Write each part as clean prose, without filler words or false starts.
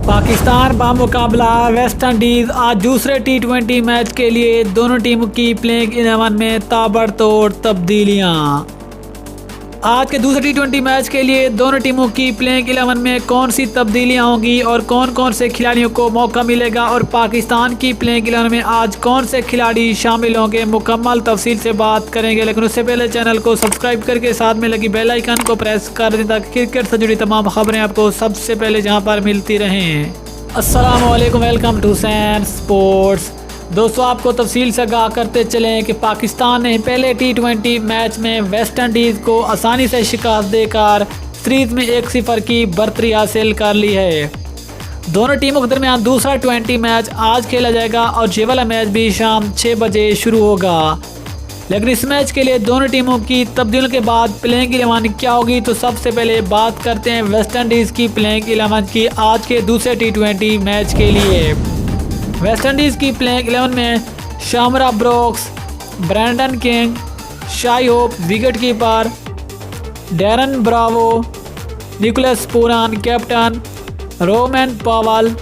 Pakistan बामुकाबला West Indies आज दूसरे टी20 match के लिए दोनों टीमों की प्लेइंग 11 में ताबड़तोड़ तब्दीलियां। आज के दूसरे टी20 मैच के लिए दोनों टीमों की प्लेइंग 11 में कौन सी तब्दीलियां होंगी और कौन कौन से खिलाड़ियों को मौका मिलेगा और पाकिस्तान की प्लेइंग 11 में आज कौन से खिलाड़ी शामिल होंगे, मुकम्मल तफसील से बात करेंगे। लेकिन उससे पहले चैनल को सब्सक्राइब करके साथ में लगी बेल आइकन को प्रेस कर दें ताकि क्रिकेट से जुड़ी तमाम खबरें आपको सबसे पहले जहां पर मिलती रहें। अस्सलाम वालेकुम, वेलकम टू हुसैन स्पोर्ट्स। दोस्तों, आपको तफसील से आगाह करते चलें कि पाकिस्तान ने पहले टी20 मैच में वेस्ट इंडीज़ को आसानी से शिकस्त देकर सीरीज़ में 1-0 की बढ़तरी हासिल कर ली है। दोनों टीमों के दरमियान दूसरा 20 मैच आज खेला जाएगा और ये वाला मैच भी शाम 6 बजे शुरू होगा। लेकिन इस मैच के लिए दोनों टीमों की तब्दीलियों के बाद प्लेइंग 11 क्या होगी, तो सबसे पहले बात करते हैं वेस्ट इंडीज़ की प्लेइंग 11 की आज के दूसरे टी20 मैच के लिए। वेस्ट इंडीज़ की प्लेइंग 11 में Shamarh Brooks, Brandon King, Shai Hope wicket keeper, Darren Bravo, Nicholas Pooran captain, Rovman Powell,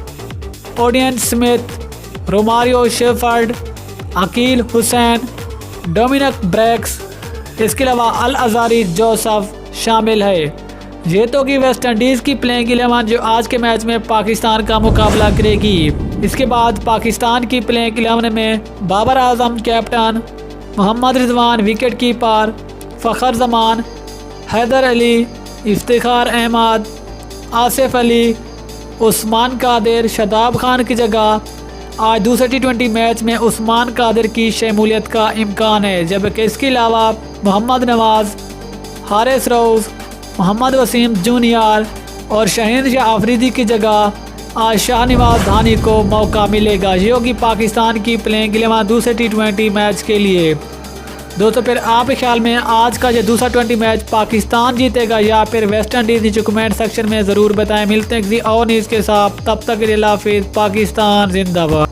Odean Smith, Romario Shepherd, Akeal Hosein, Dominic Drakes, इसके अलावा अल अज़ारी जोसेफ शामिल है। ये तो कि वेस्ट इंडीज़ की प्लेइंग 11 जो आज के मैच में पाकिस्तान का मुकाबला करेगी। इसके बाद पाकिस्तान की प्लेइंग 11 में Babar Azam captain, Mohammad Rizwan wicket keeper, Fakhar Zaman, Haider Ali, Iftikhar Ahmed, Asif Ali, Usman Qadir, Shadab Khan की जगह आज दूसरे टी20 मैच में उस्मान कादिर की शमूलियत का इम्कान है। जबकि इसके अलावा मोहम्मद नवाज़, हारिस रऊफ़, मोहम्मद वसीम जूनियर और शाहीन शाह आफरीदी की जगह आज शाहनवाज धानी को मौका मिलेगा। ये होगी पाकिस्तान की प्लेइंग 11 दूसरे टी20 मैच के लिए। दोस्तों, फिर आपके ख्याल में आज का ये दूसरा 20 मैच पाकिस्तान जीतेगा या फिर वेस्ट इंडीज़, नीचे कमेंट सेक्शन में ज़रूर बताएं। मिलते हैं किसी और न्यूज़ के साथ, तब तक के लिए अल्लाह हाफिज़। पाकिस्तान जिंदाबाद।